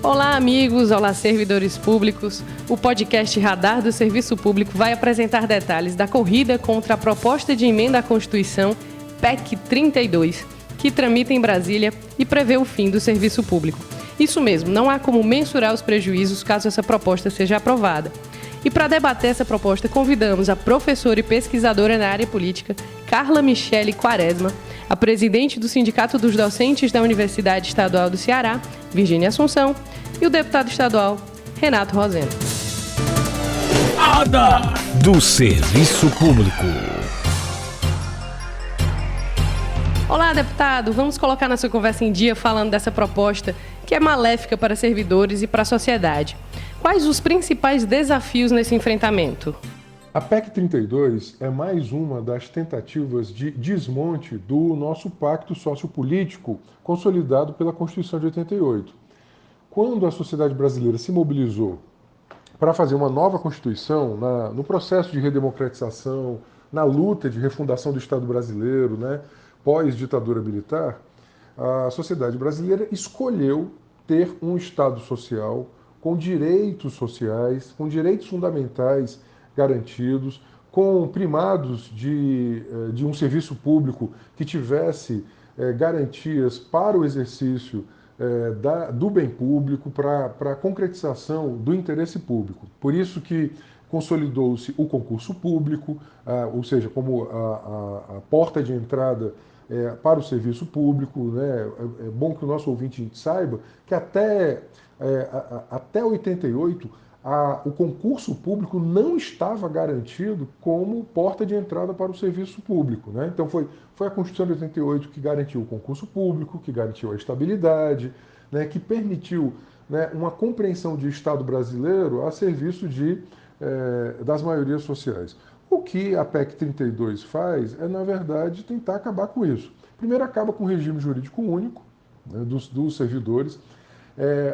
Olá, amigos! Olá, servidores públicos! O podcast Radar do Serviço Público vai apresentar detalhes da corrida contra a proposta de emenda à Constituição PEC 32, que tramita em Brasília e prevê o fim do serviço público. Isso mesmo, não há como mensurar os prejuízos caso essa proposta seja aprovada. E para debater essa proposta, convidamos a professora e pesquisadora na área política, Carla Michele Quaresma, a presidente do Sindicato dos Docentes da Universidade Estadual do Ceará, Virgínia Assunção, e o deputado estadual, Renato Roseno. Radar do Serviço Público. Olá, deputado. Vamos colocar nossa conversa em dia falando dessa proposta que é maléfica para servidores e para a sociedade. Quais os principais desafios nesse enfrentamento? A PEC 32 é mais uma das tentativas de desmonte do nosso pacto sociopolítico consolidado pela Constituição de 88. Quando a sociedade brasileira se mobilizou para fazer uma nova Constituição, no processo de redemocratização, na luta de refundação do Estado brasileiro, pós-ditadura militar, a sociedade brasileira escolheu ter um Estado social com direitos sociais, com direitos fundamentais garantidos, com primados de um serviço público que tivesse garantias para o exercício do bem público, para a concretização do interesse público. Por isso que consolidou-se o concurso público, ou seja, como a porta de entrada para o serviço público. É bom que o nosso ouvinte saiba que até 88 o concurso público não estava garantido como porta de entrada para o serviço público. Então foi a Constituição de 88 que garantiu o concurso público, que garantiu a estabilidade, que permitiu uma compreensão de Estado brasileiro a serviço das maiorias sociais. O que a PEC 32 faz é, na verdade, tentar acabar com isso. Primeiro, acaba com o regime jurídico único dos servidores,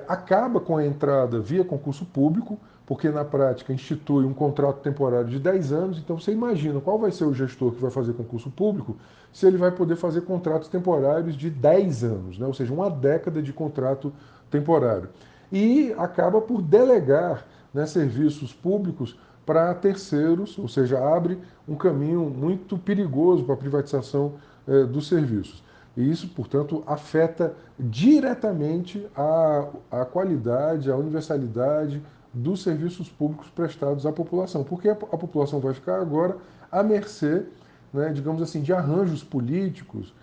acaba com a entrada via concurso público, porque na prática institui um contrato temporário de 10 anos, então você imagina qual vai ser o gestor que vai fazer concurso público se ele vai poder fazer contratos temporários de 10 anos, ou seja, uma década de contrato temporário. E acaba por delegar serviços públicos para terceiros, ou seja, abre um caminho muito perigoso para a privatização dos serviços. E isso, portanto, afeta diretamente a qualidade, a universalidade dos serviços públicos prestados à população, porque a população vai ficar agora à mercê, digamos assim, de arranjos políticos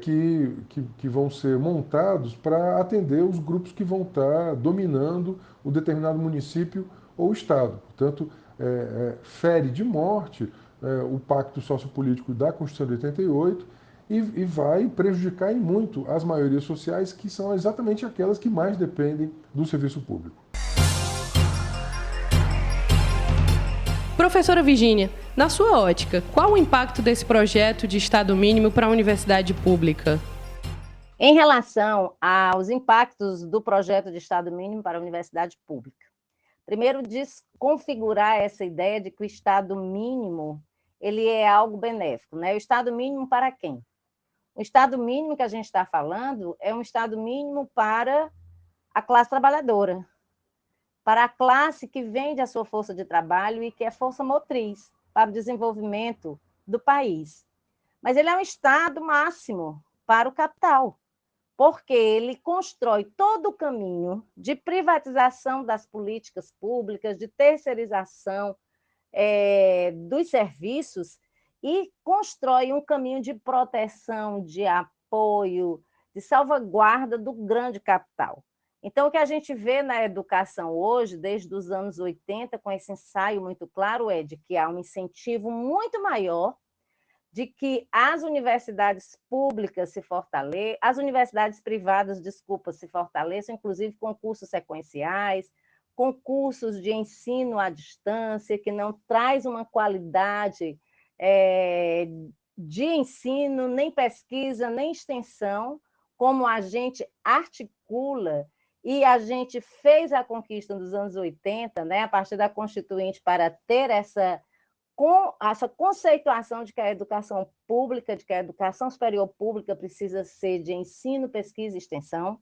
que vão ser montados para atender os grupos que vão estar dominando o determinado município ou estado. Portanto, fere de morte o pacto sociopolítico da Constituição de 88 e vai prejudicar em muito as maiorias sociais, que são exatamente aquelas que mais dependem do serviço público. Professora Virgínia, na sua ótica, qual o impacto desse projeto de Estado mínimo para a universidade pública? Em relação aos impactos do projeto de Estado mínimo para a universidade pública, primeiro, desconfigurar essa ideia de que o Estado mínimo ele é algo benéfico. O Estado mínimo para quem? O Estado mínimo que a gente está falando é um Estado mínimo para a classe trabalhadora, para a classe que vende a sua força de trabalho e que é força motriz para o desenvolvimento do país. Mas ele é um Estado máximo para o capital, porque ele constrói todo o caminho de privatização das políticas públicas, de terceirização dos serviços, e constrói um caminho de proteção, de apoio, de salvaguarda do grande capital. Então, o que a gente vê na educação hoje, desde os anos 80, com esse ensaio muito claro, é de que há um incentivo muito maior de que as universidades públicas se fortaleçam, as universidades privadas, se fortaleçam, inclusive concursos sequenciais, concursos de ensino à distância, que não traz uma qualidade de ensino, nem pesquisa, nem extensão, como a gente articula e a gente fez a conquista nos anos 80, a partir da Constituinte, para ter essa conceituação de que a educação pública, de que a educação superior pública precisa ser de ensino, pesquisa e extensão.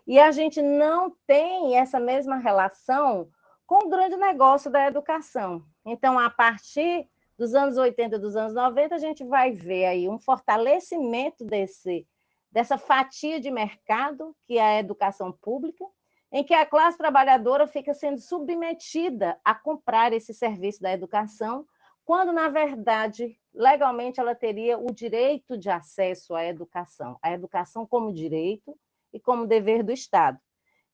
E a gente não tem essa mesma relação com o grande negócio da educação. Então, a partir dos anos 80, dos anos 90, a gente vai ver aí um fortalecimento dessa fatia de mercado, que é a educação pública, em que a classe trabalhadora fica sendo submetida a comprar esse serviço da educação, quando, na verdade, legalmente ela teria o direito de acesso à educação, a educação como direito e como dever do Estado.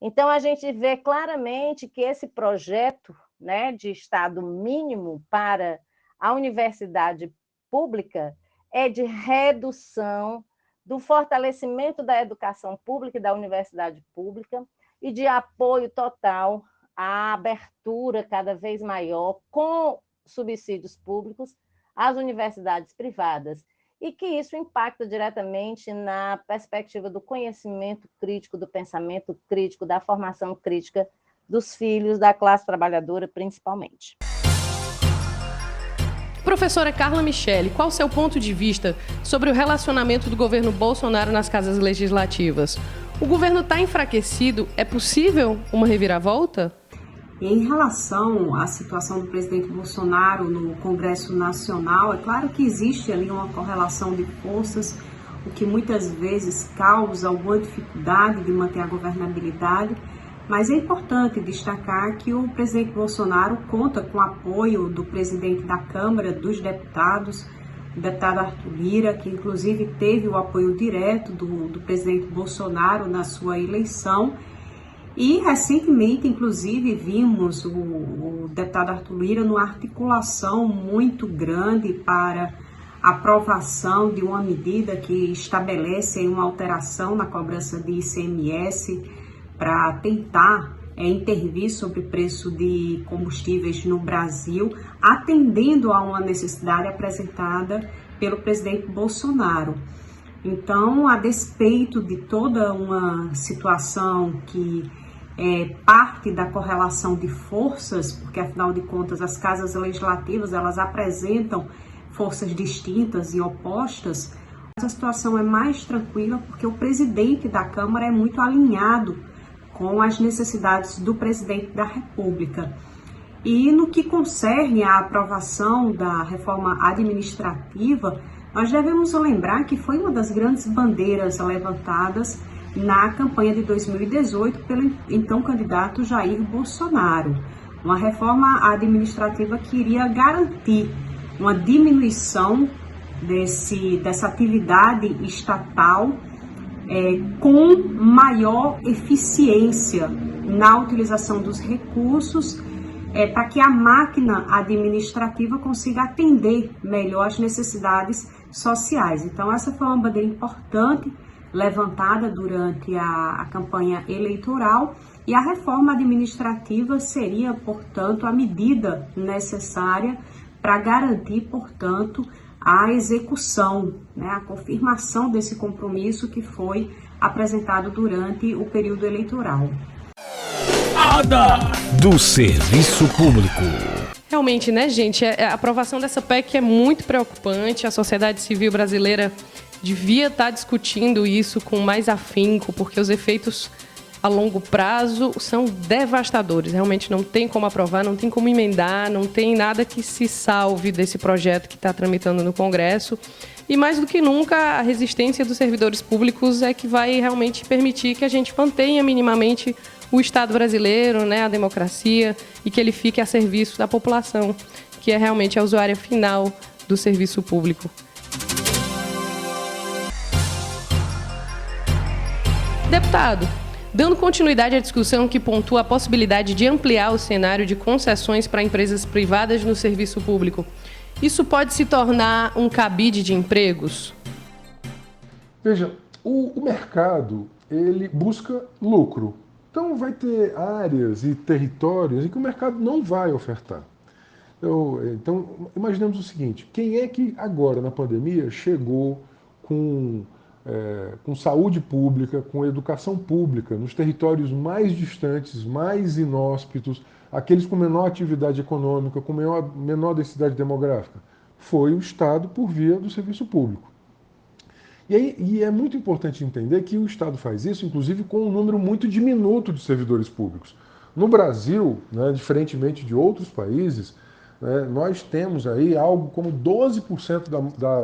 Então, a gente vê claramente que esse projeto, né, de Estado mínimo para a universidade pública é de redução do fortalecimento da educação pública e da universidade pública e de apoio total à abertura cada vez maior, com subsídios públicos, às universidades privadas, e que isso impacta diretamente na perspectiva do conhecimento crítico, do pensamento crítico, da formação crítica dos filhos da classe trabalhadora, principalmente. Professora Carla Michele, qual o seu ponto de vista sobre o relacionamento do governo Bolsonaro nas casas legislativas? O governo está enfraquecido? É possível uma reviravolta? Em relação à situação do presidente Bolsonaro no Congresso Nacional, é claro que existe ali uma correlação de forças, o que muitas vezes causa alguma dificuldade de manter a governabilidade, mas é importante destacar que o presidente Bolsonaro conta com o apoio do presidente da Câmara dos Deputados, o deputado Arthur Lira, que inclusive teve o apoio direto do presidente Bolsonaro na sua eleição. E recentemente, inclusive, vimos o deputado Arthur Lira numa articulação muito grande para a aprovação de uma medida que estabelece uma alteração na cobrança de ICMS para tentar intervir sobre o preço de combustíveis no Brasil, atendendo a uma necessidade apresentada pelo presidente Bolsonaro. Então, a despeito de toda uma situação que é parte da correlação de forças, porque afinal de contas as casas legislativas elas apresentam forças distintas e opostas, essa situação é mais tranquila porque o presidente da Câmara é muito alinhado com as necessidades do presidente da República. E no que concerne à aprovação da reforma administrativa, nós devemos lembrar que foi uma das grandes bandeiras levantadas na campanha de 2018 pelo então candidato Jair Bolsonaro. Uma reforma administrativa que iria garantir uma diminuição dessa atividade estatal com maior eficiência na utilização dos recursos, para que a máquina administrativa consiga atender melhor as necessidades sociais. Então, essa foi uma bandeira importante levantada durante a campanha eleitoral, e a reforma administrativa seria, portanto, a medida necessária para garantir, portanto, a execução, a confirmação desse compromisso que foi apresentado durante o período eleitoral. Do Serviço Público. Realmente, né, gente? A aprovação dessa PEC é muito preocupante. A sociedade civil brasileira devia estar discutindo isso com mais afinco, porque os efeitos a longo prazo são devastadores. Realmente não tem como aprovar, não tem como emendar, não tem nada que se salve desse projeto que está tramitando no Congresso. E mais do que nunca, a resistência dos servidores públicos é que vai realmente permitir que a gente mantenha minimamente o Estado brasileiro, né, a democracia, e que ele fique a serviço da população, que é realmente a usuária final do serviço público. Deputado, dando continuidade à discussão que pontua a possibilidade de ampliar o cenário de concessões para empresas privadas no serviço público, isso pode se tornar um cabide de empregos? Veja, o mercado, ele busca lucro. Então, vai ter áreas e territórios em que o mercado não vai ofertar. Então, imaginemos o seguinte: quem é que agora, na pandemia, chegou com saúde pública, com educação pública, nos territórios mais distantes, mais inóspitos, aqueles com menor atividade econômica, com menor densidade demográfica? Foi o Estado por via do serviço público. E é muito importante entender que o Estado faz isso, inclusive, com um número muito diminuto de servidores públicos. No Brasil, né, diferentemente de outros países, né, nós temos aí algo como 12%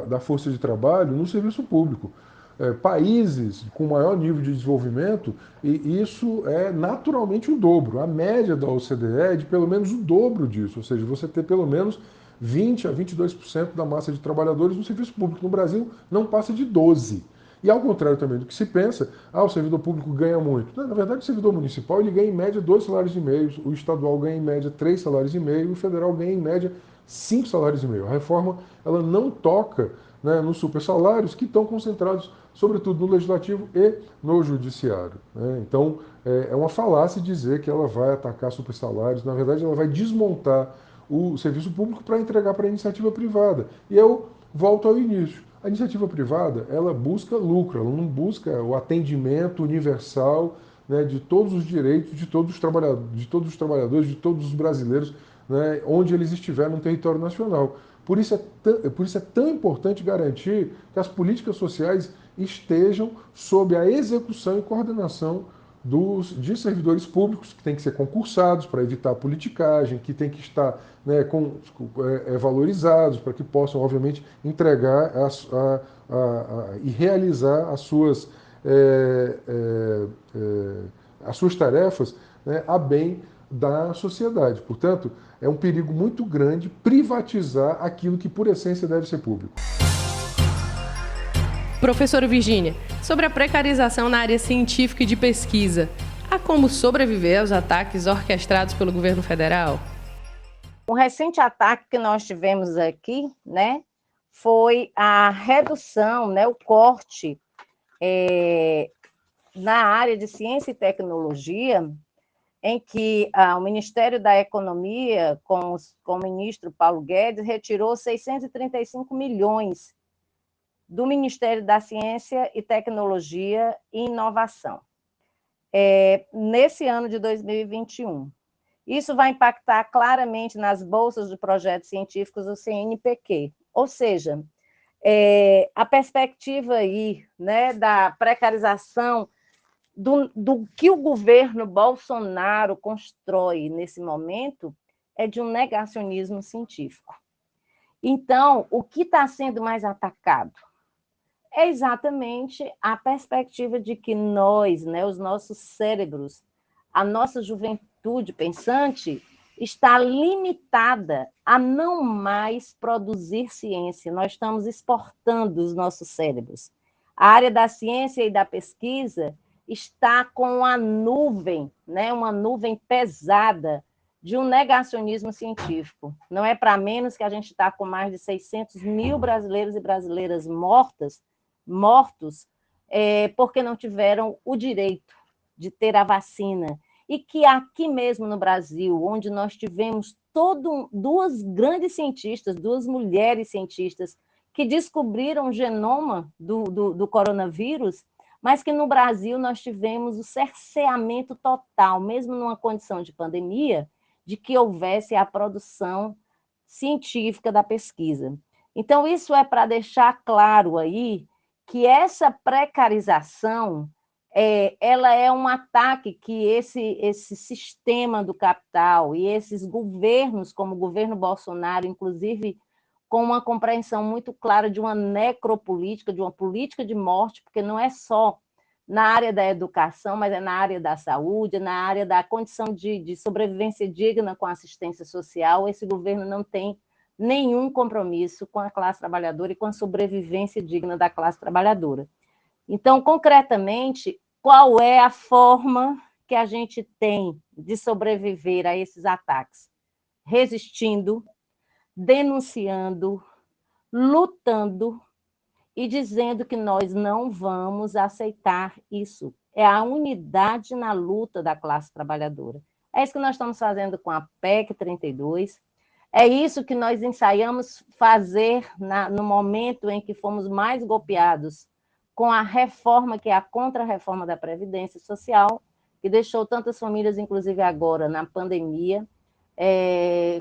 da força de trabalho no serviço público. Países com maior nível de desenvolvimento, e isso é naturalmente o dobro. A média da OCDE é de pelo menos o dobro disso, ou seja, você ter pelo menos 20 a 22% da massa de trabalhadores no serviço público. No Brasil, não passa de 12%. E ao contrário também do que se pensa, o servidor público ganha muito. Na verdade, o servidor municipal ele ganha em média 2,5 salários, o estadual ganha em média 3,5 salários, e o federal ganha em média 5,5 salários. A reforma ela não toca, né, nos supersalários que estão concentrados, sobretudo no legislativo e no judiciário. Né? Então, é uma falácia dizer que ela vai atacar supersalários. Na verdade, ela vai desmontar o serviço público para entregar para a iniciativa privada. E eu volto ao início. A iniciativa privada, ela busca lucro, ela não busca o atendimento universal, né, de todos os direitos de todos os trabalhadores, de todos os brasileiros, né, onde eles estiverem no território nacional. Por isso é tão importante garantir que as políticas sociais estejam sob a execução e coordenação de servidores públicos, que têm que ser concursados para evitar a politicagem, que têm que estar, né, valorizados para que possam, obviamente, entregar e realizar as suas tarefas, né, a bem da sociedade. Portanto, é um perigo muito grande privatizar aquilo que, por essência, deve ser público. Professora Virgínia, sobre a precarização na área científica e de pesquisa, há como sobreviver aos ataques orquestrados pelo governo federal? Um recente ataque que nós tivemos aqui, né, foi a redução, né, o corte na área de ciência e tecnologia, em que o Ministério da Economia, com o ministro Paulo Guedes, retirou 635 milhões do Ministério da Ciência e Tecnologia e Inovação, nesse ano de 2021. Isso vai impactar claramente nas bolsas de projetos científicos do CNPq, ou seja, a perspectiva aí, né, da precarização do que o governo Bolsonaro constrói nesse momento é de um negacionismo científico. Então, o que está sendo mais atacado é exatamente a perspectiva de que nós, né, os nossos cérebros, a nossa juventude pensante está limitada a não mais produzir ciência. Nós estamos exportando os nossos cérebros. A área da ciência e da pesquisa está com a nuvem, né, uma nuvem pesada de um negacionismo científico. Não é para menos que a gente está com mais de 600 mil brasileiros e brasileiras mortos, porque não tiveram o direito de ter a vacina. E que aqui mesmo no Brasil, onde nós tivemos duas grandes cientistas, duas mulheres cientistas, que descobriram o genoma do coronavírus, mas que no Brasil nós tivemos o cerceamento total, mesmo numa condição de pandemia, de que houvesse a produção científica da pesquisa. Então, isso é para deixar claro aí que essa precarização ela é um ataque que esse sistema do capital e esses governos, como o governo Bolsonaro, inclusive com uma compreensão muito clara de uma necropolítica, de uma política de morte, porque não é só na área da educação, mas é na área da saúde, na área da condição de sobrevivência digna com a assistência social. Esse governo não tem nenhum compromisso com a classe trabalhadora e com a sobrevivência digna da classe trabalhadora. Então, concretamente, qual é a forma que a gente tem de sobreviver a esses ataques? Resistindo, denunciando, lutando e dizendo que nós não vamos aceitar isso. É a unidade na luta da classe trabalhadora. É isso que nós estamos fazendo com a PEC 32, é isso que nós ensaiamos fazer no momento em que fomos mais golpeados com a reforma, que é a contra-reforma da Previdência Social, que deixou tantas famílias, inclusive agora, na pandemia,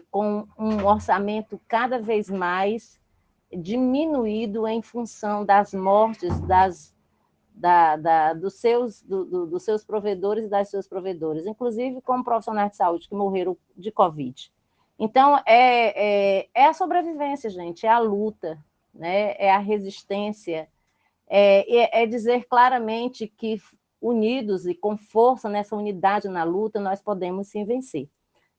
com um orçamento cada vez mais diminuído em função das mortes dos seus provedores e das suas provedoras, inclusive como profissionais de saúde que morreram de Covid. Então, é a sobrevivência, gente, é a luta, né? É a resistência, é dizer claramente que unidos e com força nessa unidade na luta, nós podemos sim vencer.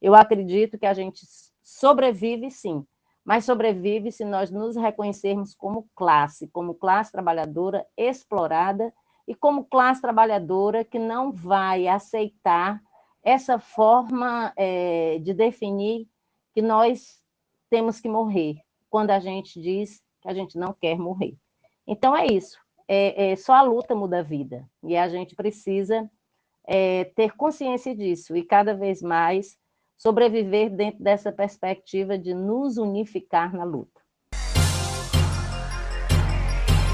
Eu acredito que a gente sobrevive sim, mas sobrevive se nós nos reconhecermos como classe trabalhadora explorada e como classe trabalhadora que não vai aceitar essa forma de definir que nós temos que morrer, quando a gente diz que a gente não quer morrer. Então é isso, só a luta muda a vida, e a gente precisa ter consciência disso, e cada vez mais sobreviver dentro dessa perspectiva de nos unificar na luta.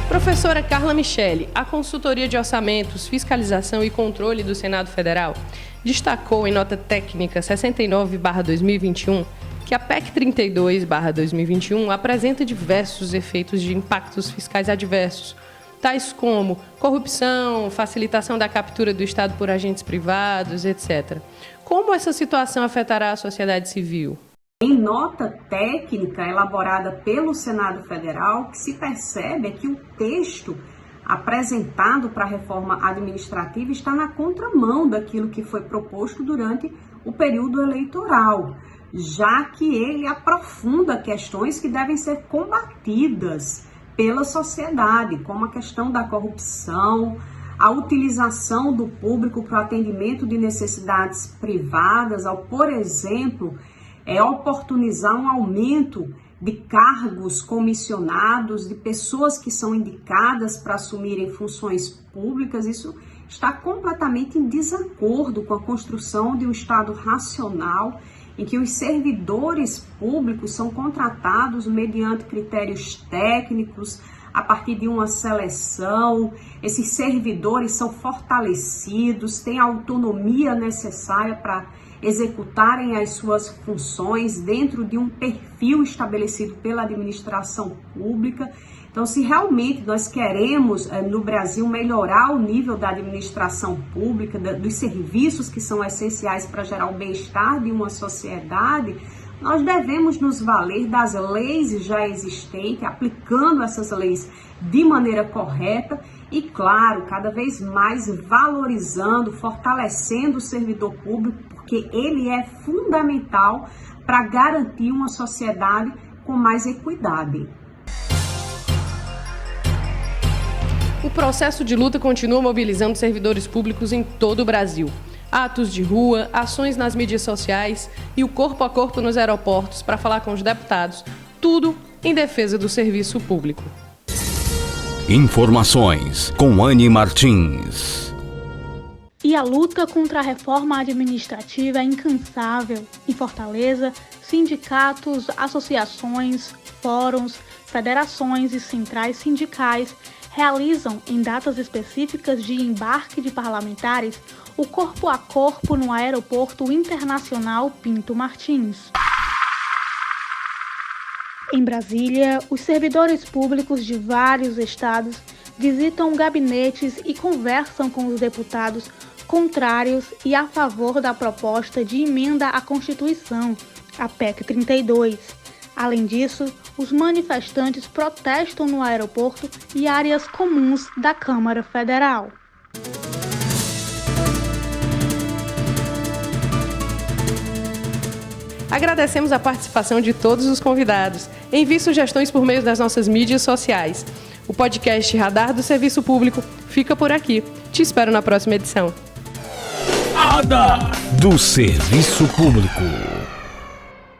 Professora Carla Michele, a Consultoria de Orçamentos, Fiscalização e Controle do Senado Federal destacou em nota técnica 69/2021 que a PEC 32/2021 apresenta diversos efeitos de impactos fiscais adversos, tais como corrupção, facilitação da captura do Estado por agentes privados, etc. Como essa situação afetará a sociedade civil? Em nota técnica elaborada pelo Senado Federal, o que se percebe é que o texto apresentado para a reforma administrativa está na contramão daquilo que foi proposto durante o período eleitoral, já que ele aprofunda questões que devem ser combatidas pela sociedade, como a questão da corrupção, a utilização do público para o atendimento de necessidades privadas, ao, por exemplo, oportunizar um aumento de cargos comissionados, de pessoas que são indicadas para assumirem funções públicas. Isso está completamente em desacordo com a construção de um Estado racional, em que os servidores públicos são contratados mediante critérios técnicos, a partir de uma seleção. Esses servidores são fortalecidos, têm a autonomia necessária para executarem as suas funções dentro de um perfil estabelecido pela administração pública. Então, se realmente nós queremos, no Brasil, melhorar o nível da administração pública, dos serviços que são essenciais para gerar o bem-estar de uma sociedade, nós devemos nos valer das leis já existentes, aplicando essas leis de maneira correta e, claro, cada vez mais valorizando, fortalecendo o servidor público, porque ele é fundamental para garantir uma sociedade com mais equidade. O processo de luta continua mobilizando servidores públicos em todo o Brasil. Atos de rua, ações nas mídias sociais e o corpo a corpo nos aeroportos para falar com os deputados, tudo em defesa do serviço público. Informações com Anne Martins. E a luta contra a reforma administrativa é incansável. Em Fortaleza, sindicatos, associações, fóruns, federações e centrais sindicais realizam, em datas específicas de embarque de parlamentares, o corpo a corpo no Aeroporto Internacional Pinto Martins. Em Brasília, os servidores públicos de vários estados visitam gabinetes e conversam com os deputados contrários e a favor da proposta de emenda à Constituição, a PEC 32. Além disso, os manifestantes protestam no aeroporto e áreas comuns da Câmara Federal. Agradecemos a participação de todos os convidados. Envie sugestões por meio das nossas mídias sociais. O podcast Radar do Serviço Público fica por aqui. Te espero na próxima edição. Radar do Serviço Público.